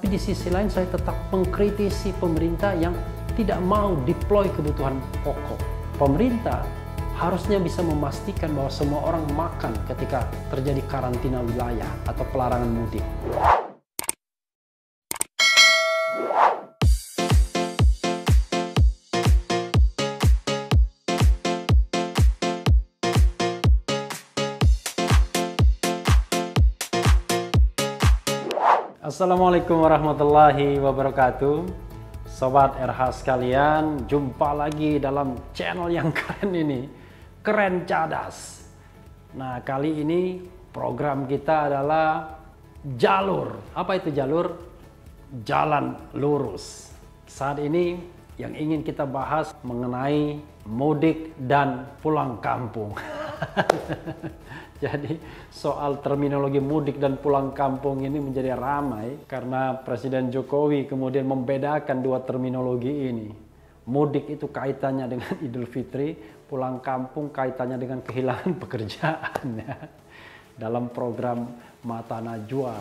Tapi di sisi lain saya tetap mengkritisi pemerintah yang tidak mau deploy kebutuhan pokok. Pemerintah harusnya bisa memastikan bahwa semua orang makan ketika terjadi karantina wilayah atau pelarangan mudik. Assalamualaikum warahmatullahi wabarakatuh. Sobat RH sekalian, jumpa lagi dalam channel yang keren ini, Keren Cadas. Nah, kali ini program kita adalah jalur. Apa itu jalur? Jalan lurus. Saat ini yang ingin kita bahas mengenai mudik dan pulang kampung. Jadi soal terminologi mudik dan pulang kampung ini menjadi ramai karena Presiden Jokowi kemudian membedakan dua terminologi ini. Mudik itu kaitannya dengan Idul Fitri, pulang kampung kaitannya dengan kehilangan pekerjaan ya. Dalam program Mata Najwa,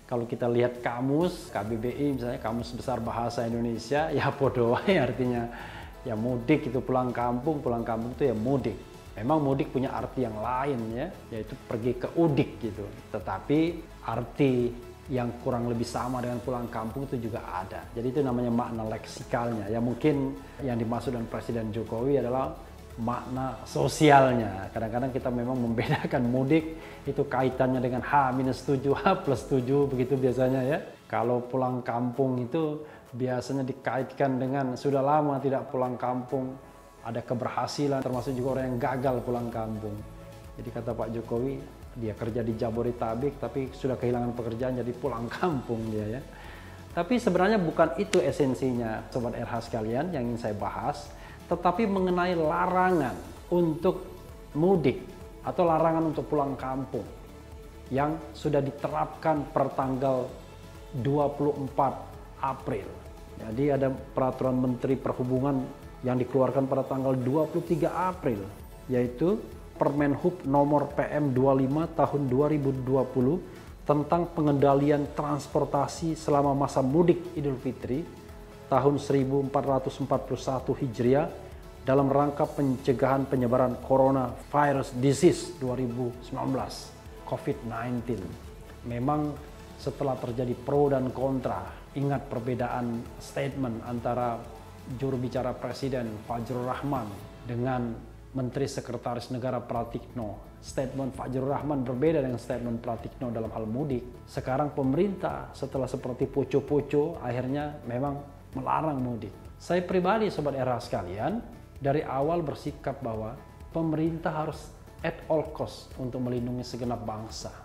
kalau kita lihat kamus KBBI misalnya, Kamus Besar Bahasa Indonesia, ya podo artinya ya mudik itu pulang kampung itu ya mudik. Memang mudik punya arti yang lain ya, yaitu pergi ke udik gitu. Tetapi arti yang kurang lebih sama dengan pulang kampung itu juga ada. Jadi itu namanya makna leksikalnya. Ya mungkin yang dimaksud dengan Presiden Jokowi adalah makna sosialnya. Kadang-kadang kita memang membedakan mudik itu kaitannya dengan H-7, H+7 begitu biasanya ya. Kalau pulang kampung itu biasanya dikaitkan dengan sudah lama tidak pulang kampung, ada keberhasilan, termasuk juga orang yang gagal pulang kampung. Jadi kata Pak Jokowi, dia kerja di Jabodetabek tapi sudah kehilangan pekerjaan jadi pulang kampung dia ya. Tapi sebenarnya bukan itu esensinya Sobat RH sekalian yang ingin saya bahas, tetapi mengenai larangan untuk mudik atau larangan untuk pulang kampung yang sudah diterapkan per tanggal 24 April. Jadi ada peraturan Menteri Perhubungan yang dikeluarkan pada tanggal 23 April, yaitu Permenhub nomor PM 25 tahun 2020 tentang pengendalian transportasi selama masa mudik Idul Fitri tahun 1441 Hijriah dalam rangka pencegahan penyebaran coronavirus disease 2019 COVID-19. Memang setelah terjadi pro dan kontra, ingat perbedaan statement antara juru bicara Presiden Fajrul Rahman dengan Menteri Sekretaris Negara Pratikno. Statement Fajrul Rahman berbeda dengan statement Pratikno dalam hal mudik. Sekarang pemerintah setelah seperti poco-poco akhirnya memang melarang mudik. Saya pribadi Sobat RH sekalian dari awal bersikap bahwa pemerintah harus at all cost untuk melindungi segenap bangsa.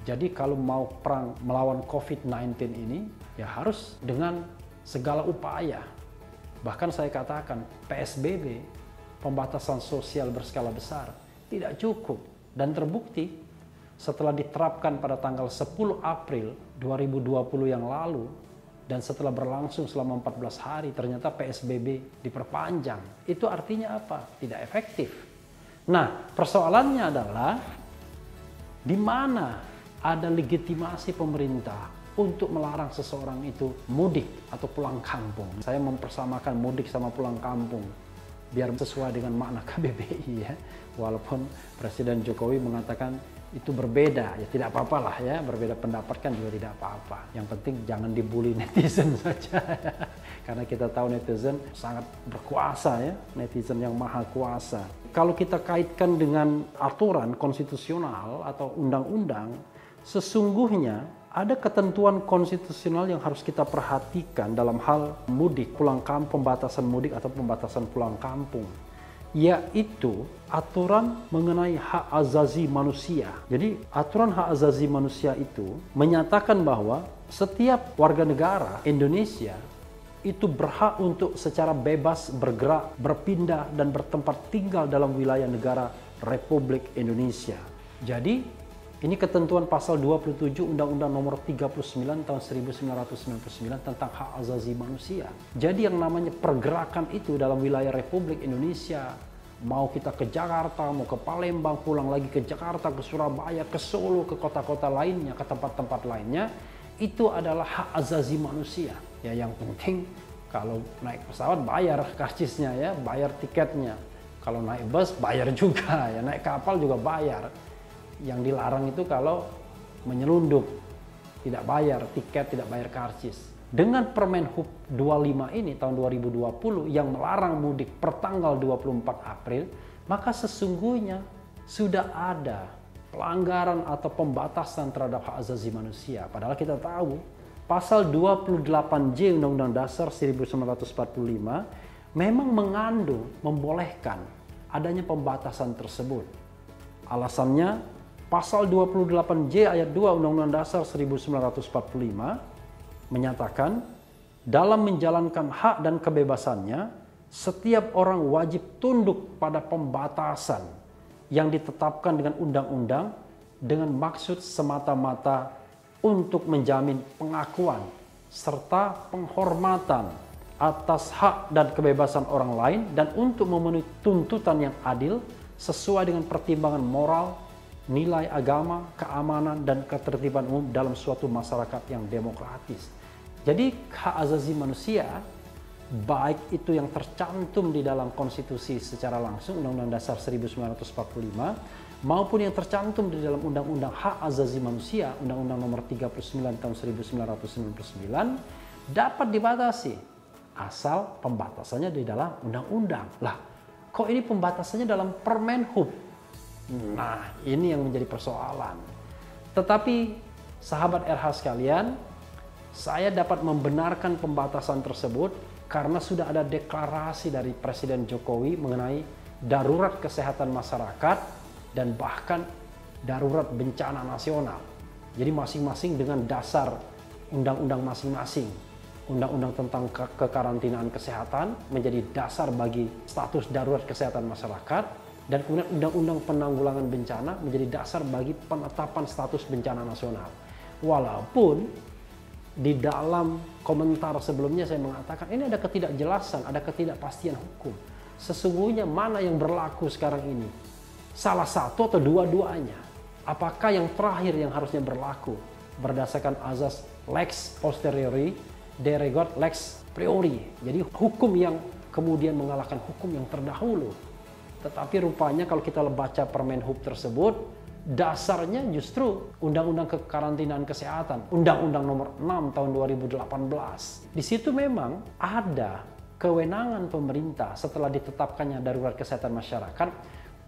Jadi kalau mau perang melawan COVID-19 ini ya harus dengan segala upaya. Bahkan saya katakan PSBB, pembatasan sosial berskala besar, tidak cukup. Dan terbukti setelah diterapkan pada tanggal 10 April 2020 yang lalu, dan setelah berlangsung selama 14 hari, ternyata PSBB diperpanjang. Itu artinya apa? Tidak efektif. Nah, persoalannya adalah di mana ada legitimasi pemerintah untuk melarang seseorang itu mudik atau pulang kampung. Saya mempersamakan mudik sama pulang kampung biar sesuai dengan makna KBBI ya. Walaupun Presiden Jokowi mengatakan itu berbeda, ya tidak apa-apa lah ya, berbeda pendapat kan juga tidak apa-apa. Yang penting jangan dibully netizen saja ya. Karena kita tahu netizen sangat berkuasa ya, netizen yang maha kuasa. Kalau kita kaitkan dengan aturan konstitusional atau undang-undang, sesungguhnya ada ketentuan konstitusional yang harus kita perhatikan dalam hal mudik, pulang kampung, pembatasan mudik atau pembatasan pulang kampung, yaitu aturan mengenai hak azazi manusia. Jadi aturan hak azazi manusia itu menyatakan bahwa setiap warga negara Indonesia itu berhak untuk secara bebas bergerak, berpindah, dan bertempat tinggal dalam wilayah negara Republik Indonesia. Jadi ini ketentuan pasal 27 Undang-Undang nomor 39 tahun 1999 tentang hak azazi manusia. Jadi yang namanya pergerakan itu dalam wilayah Republik Indonesia, mau kita ke Jakarta, mau ke Palembang, pulang lagi ke Jakarta, ke Surabaya, ke Solo, ke kota-kota lainnya, ke tempat-tempat lainnya, itu adalah hak asasi manusia. Ya, yang penting kalau naik pesawat bayar karcisnya ya, bayar tiketnya. Kalau naik bus bayar juga ya, naik kapal juga bayar. Yang dilarang itu kalau menyelundup, tidak bayar tiket, tidak bayar karcis. Dengan Permen Hub 25 ini tahun 2020 yang melarang mudik pertanggal 24 April, maka sesungguhnya sudah ada pelanggaran atau pembatasan terhadap hak asasi manusia. Padahal kita tahu pasal 28J Undang-Undang Dasar 1945 memang mengandung, membolehkan adanya pembatasan tersebut. Alasannya pasal 28J ayat 2 Undang-Undang Dasar 1945 menyatakan dalam menjalankan hak dan kebebasannya, setiap orang wajib tunduk pada pembatasan yang ditetapkan dengan undang-undang dengan maksud semata-mata untuk menjamin pengakuan serta penghormatan atas hak dan kebebasan orang lain dan untuk memenuhi tuntutan yang adil sesuai dengan pertimbangan moral, nilai agama, keamanan, dan ketertiban umum dalam suatu masyarakat yang demokratis. Jadi hak asasi manusia, baik itu yang tercantum di dalam konstitusi secara langsung Undang-Undang Dasar 1945 maupun yang tercantum di dalam Undang-Undang Hak Asasi Manusia Undang-Undang Nomor 39 Tahun 1999 dapat dibatasi asal pembatasannya di dalam undang-undang. Lah, kok ini pembatasannya dalam Permen Hub? Nah, ini yang menjadi persoalan. Tetapi sahabat RH sekalian, saya dapat membenarkan pembatasan tersebut karena sudah ada deklarasi dari Presiden Jokowi mengenai darurat kesehatan masyarakat dan bahkan darurat bencana nasional. Jadi masing-masing dengan dasar undang-undang masing-masing. Undang-undang tentang kekarantinaan kesehatan menjadi dasar bagi status darurat kesehatan masyarakat, dan kemudian undang-undang penanggulangan bencana menjadi dasar bagi penetapan status bencana nasional. Walaupun di dalam komentar sebelumnya saya mengatakan ini ada ketidakjelasan, ada ketidakpastian hukum. Sesungguhnya mana yang berlaku sekarang ini? Salah satu atau dua-duanya? Apakah yang terakhir yang harusnya berlaku berdasarkan azas lex posteriori derogat lex priori? Jadi hukum yang kemudian mengalahkan hukum yang terdahulu. Tetapi rupanya kalau kita baca Permen Hub tersebut, dasarnya justru Undang-Undang Kekarantinaan Kesehatan, Undang-Undang Nomor 6 Tahun 2018. Di situ memang ada kewenangan pemerintah setelah ditetapkannya darurat kesehatan masyarakat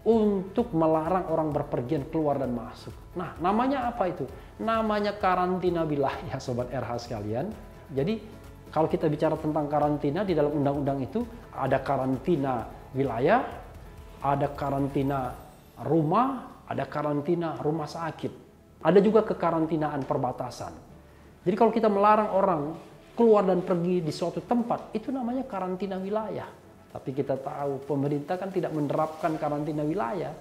untuk melarang orang berpergian keluar dan masuk. Nah, namanya apa itu? Namanya karantina wilayah, Sobat RH sekalian. Jadi, kalau kita bicara tentang karantina, di dalam undang-undang itu ada karantina wilayah, ada karantina rumah, ada karantina rumah sakit. Ada juga kekarantinaan perbatasan. Jadi kalau kita melarang orang keluar dan pergi di suatu tempat, itu namanya karantina wilayah. Tapi kita tahu pemerintah kan tidak menerapkan karantina wilayah.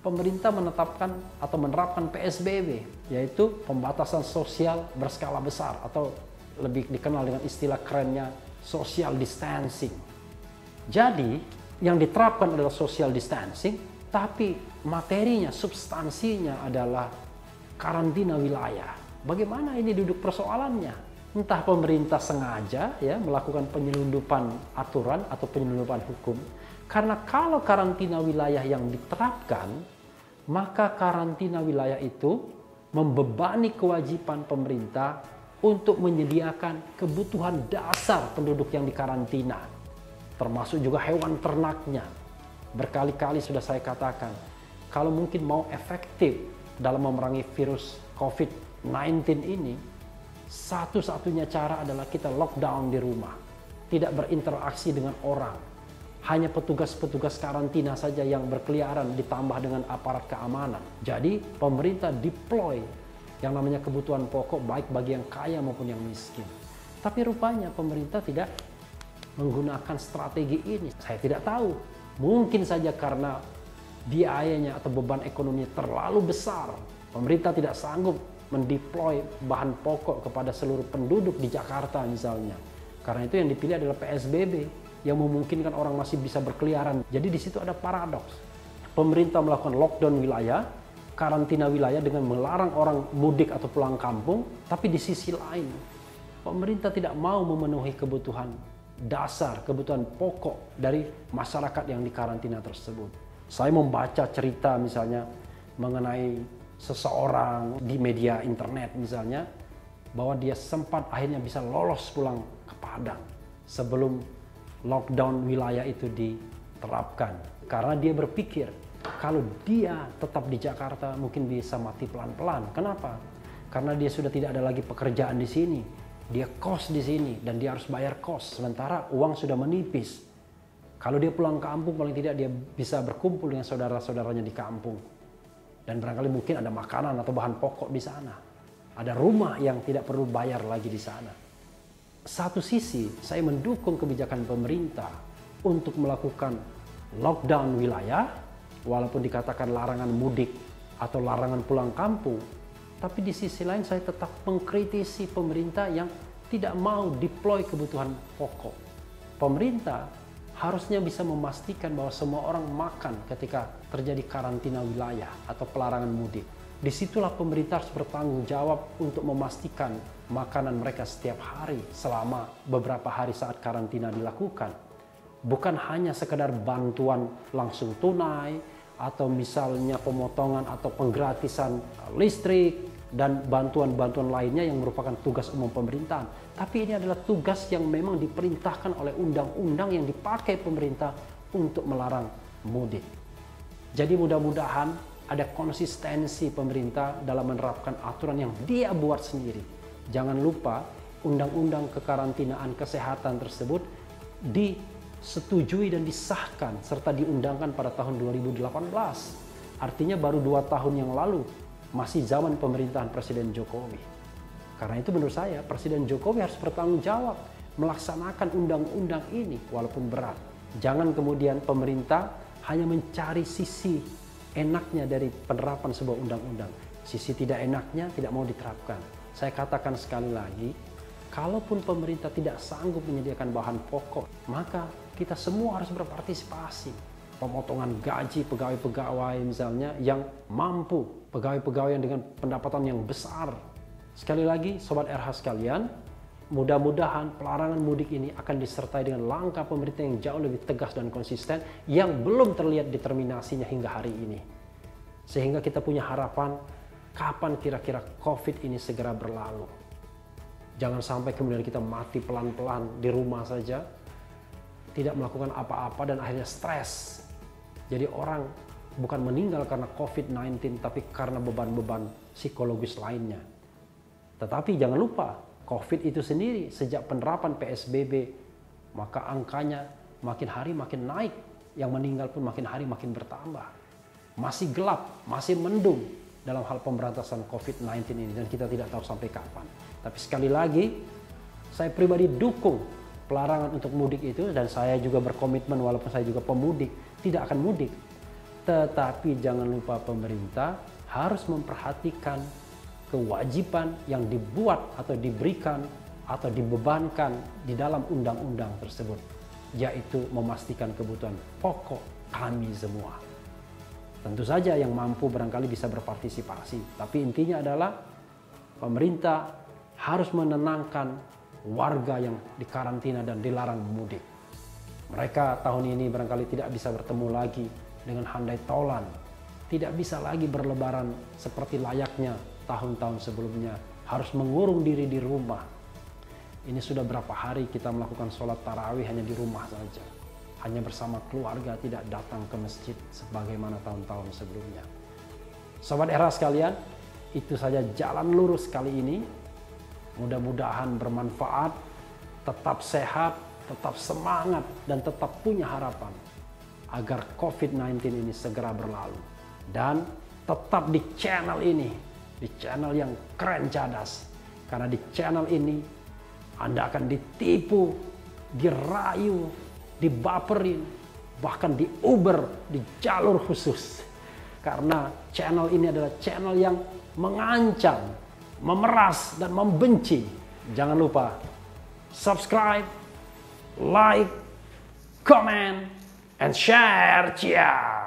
Pemerintah menetapkan atau menerapkan PSBB, yaitu pembatasan sosial berskala besar atau lebih dikenal dengan istilah kerennya social distancing. Jadi yang diterapkan adalah social distancing, tapi materinya, substansinya adalah karantina wilayah. Bagaimana ini duduk persoalannya? Entah pemerintah sengaja ya melakukan penyelundupan aturan atau penyelundupan hukum. Karena kalau karantina wilayah yang diterapkan, maka karantina wilayah itu membebani kewajiban pemerintah untuk menyediakan kebutuhan dasar penduduk yang dikarantina, termasuk juga hewan ternaknya. Berkali-kali sudah saya katakan, kalau mungkin mau efektif dalam memerangi virus COVID-19 ini, satu-satunya cara adalah kita lockdown di rumah, tidak berinteraksi dengan orang. Hanya petugas-petugas karantina saja yang berkeliaran ditambah dengan aparat keamanan. Jadi pemerintah deploy yang namanya kebutuhan pokok baik bagi yang kaya maupun yang miskin. Tapi rupanya pemerintah tidak menggunakan strategi ini. Saya tidak tahu. Mungkin saja karena biayanya atau beban ekonominya terlalu besar. Pemerintah tidak sanggup mendeploy bahan pokok kepada seluruh penduduk di Jakarta misalnya. Karena itu yang dipilih adalah PSBB yang memungkinkan orang masih bisa berkeliaran. Jadi di situ ada paradoks. Pemerintah melakukan lockdown wilayah, karantina wilayah dengan melarang orang mudik atau pulang kampung, tapi di sisi lain pemerintah tidak mau memenuhi kebutuhan dasar, kebutuhan pokok dari masyarakat yang dikarantina tersebut. Saya membaca cerita misalnya mengenai seseorang di media internet misalnya, bahwa dia sempat akhirnya bisa lolos pulang ke Padang sebelum lockdown wilayah itu diterapkan. Karena dia berpikir, kalau dia tetap di Jakarta mungkin bisa mati pelan-pelan. Kenapa? Karena dia sudah tidak ada lagi pekerjaan di sini. Dia kos di sini dan dia harus bayar kos. Sementara uang sudah menipis. Kalau dia pulang ke kampung paling tidak dia bisa berkumpul dengan saudara-saudaranya di kampung. Dan barangkali mungkin ada makanan atau bahan pokok di sana. Ada rumah yang tidak perlu bayar lagi di sana. Satu sisi saya mendukung kebijakan pemerintah untuk melakukan lockdown wilayah, walaupun dikatakan larangan mudik atau larangan pulang kampung, tapi di sisi lain saya tetap mengkritisi pemerintah yang tidak mau deploy kebutuhan pokok. Pemerintah harusnya bisa memastikan bahwa semua orang makan ketika terjadi karantina wilayah atau pelarangan mudik. Disitulah pemerintah harus bertanggung jawab untuk memastikan makanan mereka setiap hari selama beberapa hari saat karantina dilakukan. Bukan hanya sekedar bantuan langsung tunai atau misalnya pemotongan atau penggratisan listrik dan bantuan-bantuan lainnya yang merupakan tugas umum pemerintahan. Tapi ini adalah tugas yang memang diperintahkan oleh undang-undang yang dipakai pemerintah untuk melarang mudik. Jadi mudah-mudahan ada konsistensi pemerintah dalam menerapkan aturan yang dia buat sendiri. Jangan lupa undang-undang kekarantinaan kesehatan tersebut disetujui dan disahkan serta diundangkan pada tahun 2018. Artinya baru 2 tahun yang lalu, masih zaman pemerintahan Presiden Jokowi. Karena itu menurut saya Presiden Jokowi harus bertanggung jawab melaksanakan undang-undang ini walaupun berat. Jangan kemudian pemerintah hanya mencari sisi enaknya dari penerapan sebuah undang-undang. Sisi tidak enaknya tidak mau diterapkan. Saya katakan sekali lagi, kalaupun pemerintah tidak sanggup menyediakan bahan pokok, maka kita semua harus berpartisipasi. Pemotongan gaji pegawai-pegawai misalnya yang mampu, pegawai-pegawai yang dengan pendapatan yang besar. Sekali lagi, Sobat RH sekalian, mudah-mudahan pelarangan mudik ini akan disertai dengan langkah pemerintah yang jauh lebih tegas dan konsisten yang belum terlihat determinasinya hingga hari ini. Sehingga kita punya harapan kapan kira-kira COVID ini segera berlalu. Jangan sampai kemudian kita mati pelan-pelan di rumah saja, tidak melakukan apa-apa dan akhirnya stres. Jadi orang bukan meninggal karena COVID-19 tapi karena beban-beban psikologis lainnya. Tetapi jangan lupa, COVID itu sendiri sejak penerapan PSBB, maka angkanya makin hari makin naik. Yang meninggal pun makin hari makin bertambah. Masih gelap, masih mendung dalam hal pemberantasan COVID-19 ini. Dan kita tidak tahu sampai kapan. Tapi sekali lagi, saya pribadi dukung pelarangan untuk mudik itu. Dan saya juga berkomitmen walaupun saya juga pemudik, tidak akan mudik. Tetapi jangan lupa pemerintah harus memperhatikan kewajiban yang dibuat atau diberikan atau dibebankan di dalam undang-undang tersebut, yaitu memastikan kebutuhan pokok kami semua. Tentu saja yang mampu barangkali bisa berpartisipasi, tapi intinya adalah pemerintah harus menenangkan warga yang dikarantina dan dilarang mudik. Mereka tahun ini barangkali tidak bisa bertemu lagi dengan handai tolan, tidak bisa lagi berlebaran seperti layaknya tahun-tahun sebelumnya, harus mengurung diri di rumah. Ini sudah berapa hari kita melakukan sholat tarawih hanya di rumah saja, hanya bersama keluarga, tidak datang ke masjid sebagaimana tahun-tahun sebelumnya. Sobat Era sekalian, itu saja jalan lurus kali ini. Mudah-mudahan bermanfaat, tetap sehat, tetap semangat, dan tetap punya harapan agar COVID-19 ini segera berlalu. Dan tetap di channel ini, di channel yang keren cadas. Karena di channel ini Anda akan ditipu, dirayu, dibaperin, bahkan diuber di jalur khusus. Karena channel ini adalah channel yang mengancam, memeras, dan membenci. Jangan lupa subscribe, like, comment, and share. Cia.